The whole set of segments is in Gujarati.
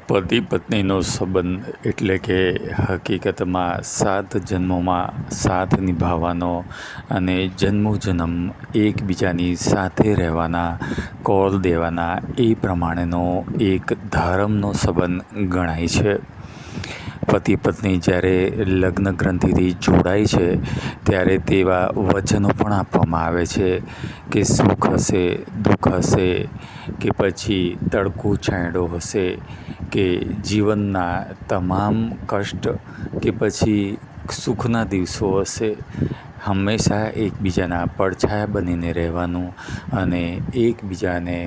પતિ પત્નીનો સંબંધ એટલે કે હકીકતમાં 7 જન્મોમાં સાથ નિભાવવાનો અને જન્મોજન્મ એકબીજાની સાથે રહેવાના કોલ દેવાના એ પ્રમાણેનો એક ધર્મનો સંબંધ ગણાય છે. પતિ પત્ની જ્યારે લગ્ન ગ્રંથિથી જોડાય છે ત્યારે તેવા વચનો પણ આપવામાં આવે છે કે સુખ હશે, દુઃખ હશે, કે પછી તડકો છાંયડો હશે, કે જીવનના તમામ કષ્ટ કે પછી સુખના દિવસો હશે, હંમેશા એકબીજાના પડછાયા બનીને રહેવાનું અને એકબીજાને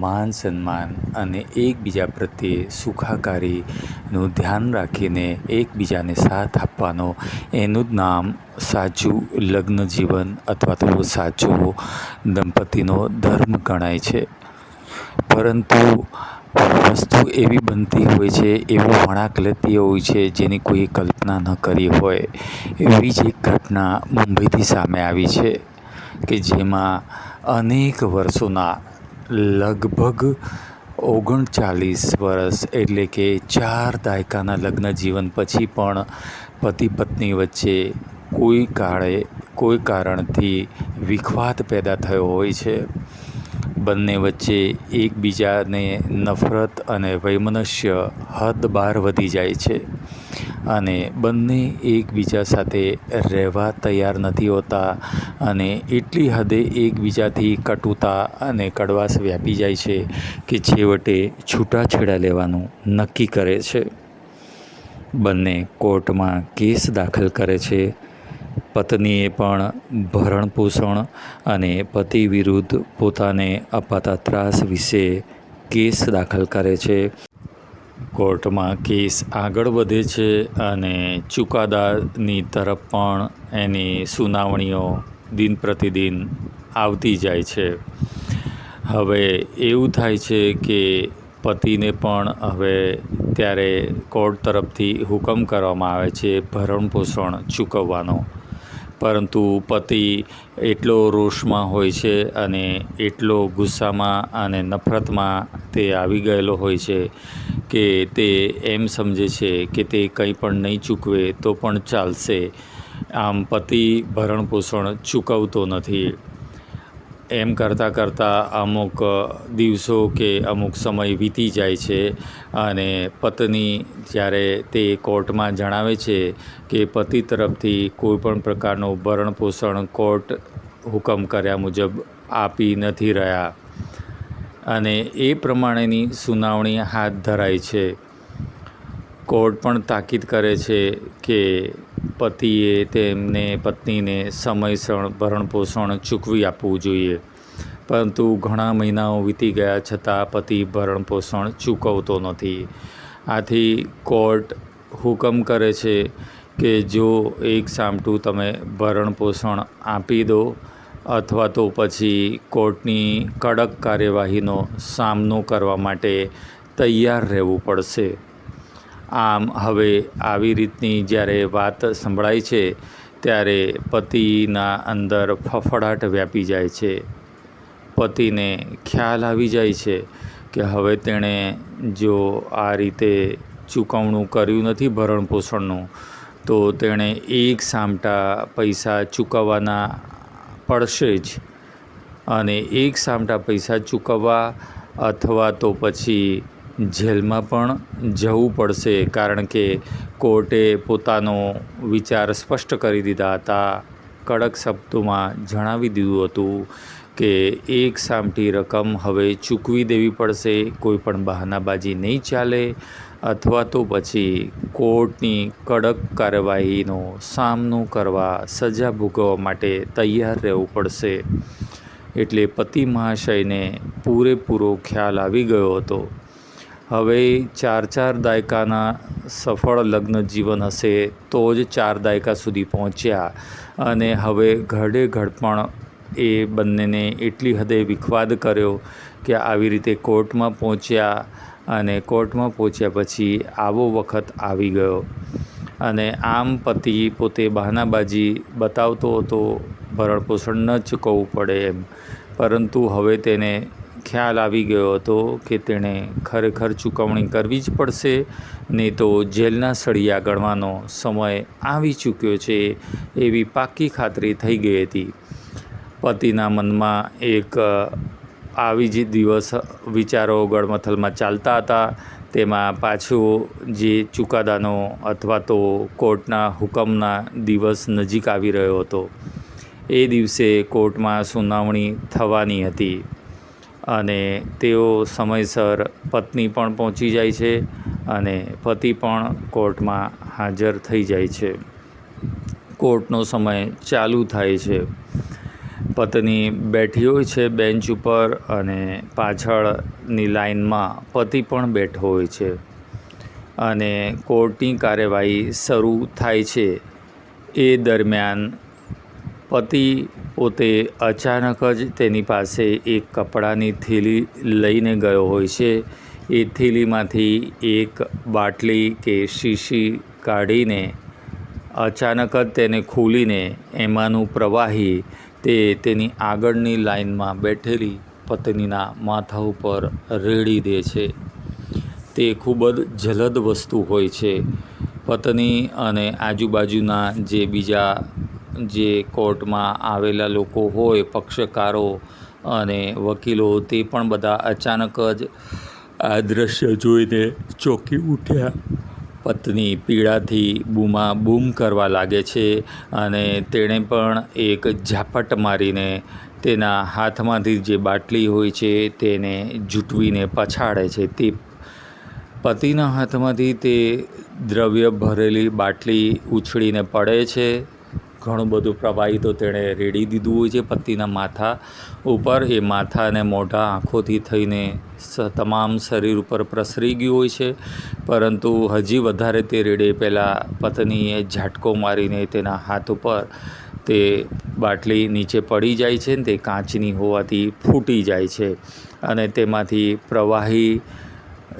માન સન્માન અને એકબીજા પ્રત્યે સુખાકારીનું ધ્યાન રાખીને એકબીજાને સાથ આપવાનો, એનું જ નામ સાચું લગ્ન જીવન અથવા તો સાચો દંપતીનો ધર્મ ગણાય છે. પરંતુ વસ્તુ એવી બનતી હોય છે, એવો વળાંક લેતી હોય છે જેની કોઈ કલ્પના ન કરી હોય. એવી જ એક ઘટના મુંબઈથી સામે આવી છે કે જેમાં અનેક વર્ષોના લગભગ 39 વર્ષ એટલે કે 4 દાયકાના લગ્ન જીવન પછી પણ પતિ પત્ની વચ્ચે કોઈ કારણથી વિખવાદ પેદા થયો હોય છે. બંને વચ્ચે એકબીજાને નફરત અને વૈમનસ્ય હદ બહાર વધી જાય છે અને બંને એકબીજા સાથે રહેવા તૈયાર નથી હોતા અને એટલી હદે એકબીજાથી કટુતા અને કડવાશ વ્યાપી જાય છે કે છેવટે છૂટાછેડા લેવાનું નક્કી કરે છે. બંને કોર્ટમાં કેસ દાખલ કરે છે. પત્નીએ પણ ભરણપોષણ અને પતિ વિરુદ્ધ પોતાને અપાતા ત્રાસ વિશે કેસ દાખલ કરે છે. કોર્ટમાં કેસ આગળ વધે છે અને ચુકાદાની તરફ પણ એની સુનાવણીઓ દિન પ્રતિદિન આવતી જાય છે. હવે એવું થાય છે કે પતિને પણ હવે ત્યારે કોર્ટ તરફથી હુકમ કરવામાં આવે છે ભરણપોષણ ચૂકવવાનો. પરંતુ પતિ એટલો રોષમાં હોય છે અને એટલો ગુસ્સામાં અને નફરતમાં તે આવી ગયેલો હોય છે કે તે એમ સમજે છે કે તે કંઈ પણ નહીં ચૂકવે તો પણ ચાલશે. આમ પતિ ભરણપોષણ ચૂકવતો નથી. એમ કરતાં અમુક દિવસો કે અમુક સમય વીતી જાય છે અને પત્ની જ્યારે તે કોર્ટમાં જણાવે છે કે પતિ તરફથી કોઈપણ પ્રકારનું ભરણપોષણ કોર્ટ હુકમ કર્યા મુજબ આપી નથી રહ્યા અને એ પ્રમાણેની સુનાવણી હાથ ધરાય છે. કોર્ટ પણ તાકીદ કરે છે કે પતિએ તેમને પત્નીને સમયસર ભરણપોષણ ચૂકવી આપવું જોઈએ. પરંતુ ઘણા મહિનાઓ વીતી ગયા છતાં પતિ ભરણપોષણ ચૂકવતો નથી. આથી કોર્ટ હુકમ કરે છે કે જો એક સામટું તમે ભરણપોષણ આપી દો અથવા તો પછી કોર્ટની કડક કાર્યવાહીનો સામનો કરવા માટે તૈયાર રહેવું પડશે. આમ હવે આવી રીતની જ્યારે વાત સંભળાય છે ત્યારે પતિના અંદર ફફડાટ વ્યાપી જાય છે. પતિને ખ્યાલ આવી જાય છે કે હવે તેણે જો આ રીતે ચૂકવણું કર્યું નથી ભરણપોષણનું તો તેણે એક સામટા પૈસા ચૂકવવાના પડશે જ અને એક સામટા પૈસા ચૂકવવા અથવા તો પછી જેલમાં પણ જવું પડશે. કારણ કે કોર્ટે પોતાનો વિચાર સ્પષ્ટ કરી દીધા હતા. કડક શબ્દોમાં જણાવી દીધું હતું કે એક સામટી રકમ હવે ચૂકવી દેવી પડશે. કોઈ પણ બહાનાબાજી નહીં ચાલે અથવા તો પછી કોર્ટની કડક કાર્યવાહીનો સામનો કરવા, સજા ભોગવવા માટે તૈયાર રહેવું પડશે. એટલે પતિ મહાશયને પૂરેપૂરો ખ્યાલ આવી ગયો હતો. હવે 4 દાયકાના સફળ લગ્ન જીવન હશે તો જ 4 દાયકા સુધી પહોંચ્યા અને હવે ઘડે ઘડપણ એ બંનેને એટલી હદે વિખવાદ કર્યો કે આવી રીતે કોર્ટમાં પહોંચ્યા અને કોર્ટમાં પહોંચ્યા પછી આવો વખત આવી ગયો અને આમ પતિ પોતે બહાનાબાજી બતાવતો હતો ભરણપોષણ ન ચૂકવવું પડે એમ. પરંતુ હવે તેને ખ્યાલ આવી ગયો હતો કે તેણે ખરેખર ચૂકવણી કરવી જ પડશે, ને તો જેલના સળિયા ગળવાનો સમય આવી ચૂક્યો છે એવી પાક્કી ખાતરી થઈ ગઈ હતી. પતિના મનમાં એક આવી જ દિવસ વિચારો ગળમથલમાં ચાલતા હતા. તેમાં પાછો જે ચુકાદાનો અથવા તો કોર્ટના હુકમના દિવસ નજીક આવી રહ્યો હતો. એ દિવસે કોર્ટમાં સુનાવણી થવાની હતી અને તેઓ સમયસર પત્ની પણ પહોંચી જાય છે અને પતિ પણ કોર્ટમાં હાજર થઈ જાય છે. કોર્ટનો સમય ચાલુ થાય છે. પત્ની બેઠી હોય છે બેન્ચ ઉપર અને પાછળની લાઇનમાં પતિ પણ બેઠો હોય છે અને કોર્ટની કાર્યવાહી શરૂ થાય છે. એ દરમિયાન પતિ પોતે અચાનક જ તેની પાસે એક કપડાની થેલી લઈને ગયો હોય છે. એ થેલીમાંથી એક બાટલી કે શીશી કાઢીને અચાનક જ તેને ખોલીને એમાંનું પ્રવાહી તે તેની આગળની લાઇનમાં બેઠેલી પત્નીના માથા ઉપર રેડી દે છે. તે ખૂબ જ જલદ વસ્તુ હોય છે. પત્ની અને આજુબાજુના જે બીજા જે કોર્ટમાં આવેલા લોકો હોય, પક્ષકારો અને વકીલો, તે પણ બધા અચાનક જ આ દૃશ્ય જોઈને ચોંકી ઉઠ્યા. પત્ની પીડાથી બૂમાબૂમ કરવા લાગે છે અને તેણે પણ એક ઝાપટ મારીને તેના હાથમાંથી જે બાટલી હોય છે તેને ઝૂંટવીને પછાડે છે. તે પતિના હાથમાંથી તે દ્રવ્ય ભરેલી બાટલી ઉછળીને પડે છે. ઘણું બધું પ્રવાહી તો તેણે રેડી દીધું હોય છે પતિના માથા ઉપર. એ માથા અને મોઢા આંખોથી થઈને તમામ શરીર ઉપર પ્રસરી ગયું હોય છે. પરંતુ હજી વધારે તે રેડે પહેલાં પત્નીએ ઝાટકો મારીને તેના હાથ ઉપર તે બાટલી નીચે પડી જાય છે. તે કાચની હોવાથી ફૂટી જાય છે અને તેમાંથી પ્રવાહી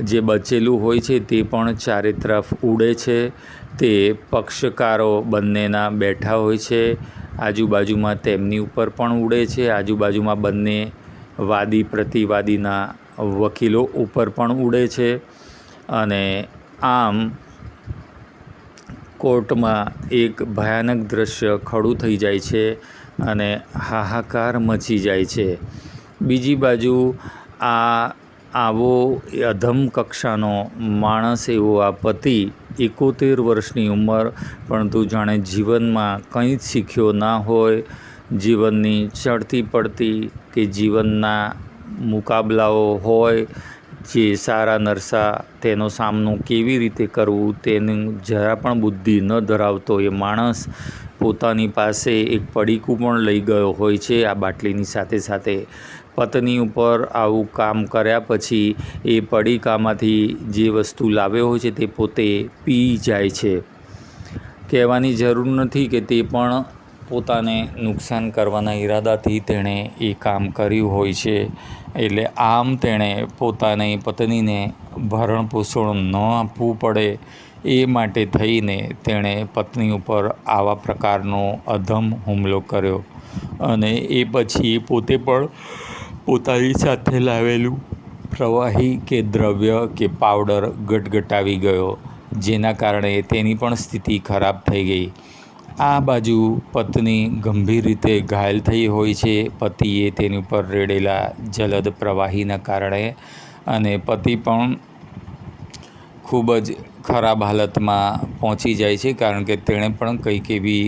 જે બચેલું હોય છે તે પણ ચારે તરફ ઉડે છે. તે પક્ષકારો બંનેના બેઠા હોય છે. આજુબાજુમાં તેમની ઉપર પણ ઉડે છે. આજુબાજુમાં બંને વાદી પ્રતિવાદીના વકીલો ઉપર પણ ઉડે છે અને આમ કોર્ટમાં એક ભયાનક દ્રશ્ય ખડું થઈ જાય છે અને હાહાકાર મચી જાય છે. બીજી બાજુ આવો અધમ કક્ષાનો માણસ એવો આ પતિ, 71 વર્ષની ઉંમર, પરંતુ જાણે જીવનમાં કંઈ જ શીખ્યો ના હોય. જીવનની ચડતી પડતી કે જીવનના મુકાબલાઓ હોય, જે સારા નરસા તેનો સામનો કેવી રીતે કરવું તેનું જરા પણ બુદ્ધિ ન ધરાવતો એ માણસ પોતાની પાસે એક પડીકું પણ લઈ ગયો હોય છે. આ બાટલીની સાથે સાથે પત્ની ઉપર આવું કામ કર્યા પછી એ પડીકામાંથી જે વસ્તુ લાવ્યો હોય છે તે પોતે પી જાય છે. કહેવાની જરૂર નથી કે તે પણ પોતાને નુકસાન કરવાના ઈરાદાથી તેણે એ કામ કર્યું હોય છે. એટલે આમ તેણે પોતાની પત્નીને ભરણપોષણ ન આપવું પડે એ માટે થઈને તેણે પત્ની ઉપર આવા પ્રકારનો અધમ હુમલો કર્યો અને એ પછી પોતે પણ પોતાની સાથે લાવેલું પ્રવાહી કે દ્રવ્ય કે પાવડર ગટગટાવી ગયો, જેના કારણે તેની પણ સ્થિતિ ખરાબ થઈ ગઈ. આ બાજુ પત્ની ગંભીર રીતે ઘાયલ થઈ હોય છે પતિએ તેની ઉપર રેડેલા જલદ પ્રવાહીના કારણે, અને પતિ પણ ખૂબ જ ખરાબ હાલતમાં પહોંચી જાય છે કારણ કે તેણે પણ કંઈક એવી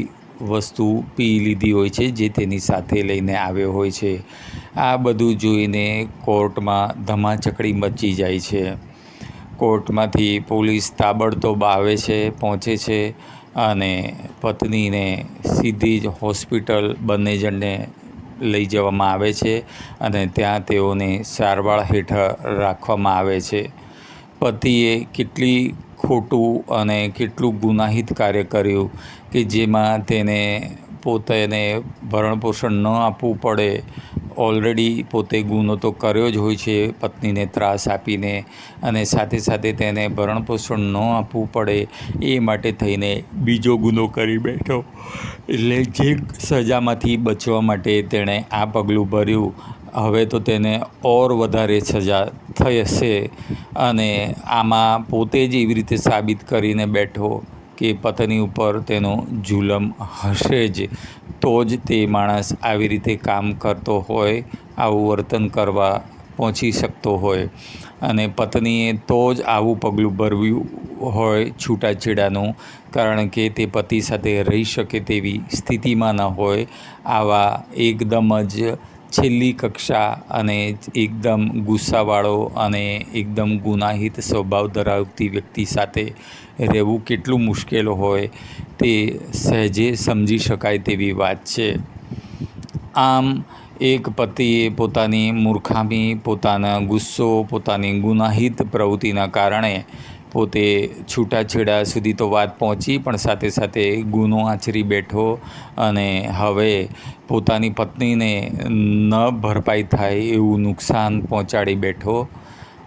વસ્તુ પી લીધી હોય છે જે તેની સાથે લઈને આવ્યો હોય છે. આ બધું જોઈને કોર્ટમાં ધમાચકડી મચી જાય છે. કોર્ટમાંથી પોલીસ તાબડતોબ આવે છે, પહોંચે છે અને પત્નીને સીધી જ હોસ્પિટલ બંને જણને લઈ જવામાં આવે છે અને ત્યાં તેઓને સારવાર હેઠળ રાખવામાં આવે છે. પતિએ કેટલી ખોટું અને કેટલું ગુનાહિત કાર્ય કર્યું કે જેમાં તેને પોતાને ભરણપોષણ ન આપવું પડે. ઓલરેડી પોતે ગુનો તો કર્યો જ હોય છે પત્નીને ત્રાસ આપીને, અને સાથે સાથે તેને ભરણપોષણ ન આપવું પડે એ માટે થઈને બીજો ગુનો કરી બેઠો. એટલે જે સજામાંથી બચવા માટે તેણે આ પગલું ભર્યું હવે તો તેને ઓર વધારે સજા થશે અને આમાં પોતે જ એવી રીતે સાબિત કરીને બેઠો કે પત્ની ઉપર તેનો જુલમ હશે જ, તો જ તે માણસ આવી રીતે કામ કરતો હોય, આવું વર્તન કરવા પહોંચી શકતો હોય. અને પત્નીએ તો જ આવું પગલું ભરવ્યું હોય છૂટાછેડાનું, કારણ કે તે પતિ સાથે રહી શકે તેવી સ્થિતિમાં ન હોય. આવા એકદમ જ છેલ્લી કક્ષા અને એકદમ ગુસ્સાવાળો અને એકદમ ગુનાહિત સ્વભાવ ધરાવતી વ્યક્તિ સાથે રહેવું કેટલું મુશ્કેલ હોય તે સહેજે સમજી શકાય તેવી વાત છે. આમ એક પતિએ પોતાની મૂર્ખામી, પોતાના ગુસ્સો, પોતાની ગુનાહિત પ્રવૃત્તિના કારણે પોતે છૂટાછેડા સુધી તો વાત પહોંચી, પણ સાથે સાથે ગુનો આચરી બેઠો અને હવે પોતાની પત્નીને ન ભરપાઈ થાય એવું નુકસાન પહોંચાડી બેઠો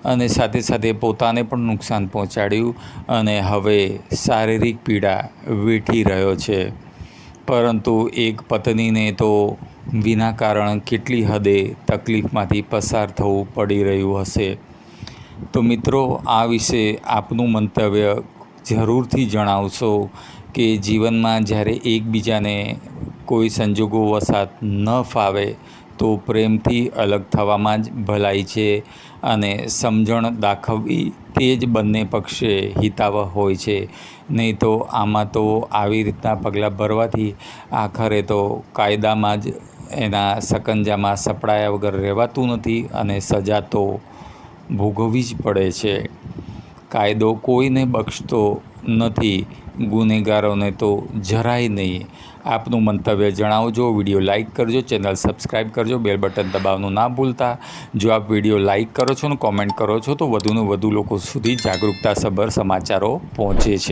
અને સાથે સાથે પોતાને પણ નુકસાન પહોંચાડ્યું અને હવે શારીરિક પીડા વેઠી રહ્યો છે. પરંતુ એક પત્નીને તો વિના કારણ કેટલી હદે તકલીફમાંથી પસાર થવું પડી રહ્યું હશે. તો મિત્રો, આ વિશે આપનું મંતવ્ય જરૂરથી જણાવશો કે જીવનમાં જ્યારે એકબીજાને કોઈ સંજોગો વસાત ન ફાવે તો પ્રેમથી અલગ થવામાં જ ભલાઈ છે અને સમજણ દાખવવી તે જ બંને પક્ષે હિતાવહ હોય છે. નહીં તો આમાં તો આવી રીતના પગલાં ભરવાથી આખરે તો કાયદામાં જ એના સકંજામાં સપડાયા વગર રહેવાતું નથી અને સજા તો ભોગવવી જ પડે છે. કાયદો કોઈને બક્ષતો નથી, ગુનેગારોને તો જરાય નહીં. આપનું મંતવ્ય જણાવજો, વિડીયો લાઇક કરજો, ચેનલ સબસ્ક્રાઈબ કરજો, બેલ બટન દબાવવાનું ના ભૂલતા. જો આપ વિડીયો લાઇક કરો છો અને કોમેન્ટ કરો છો તો વધુને વધુ લોકો સુધી જાગૃતતાસભર સમાચારો પહોંચે છે.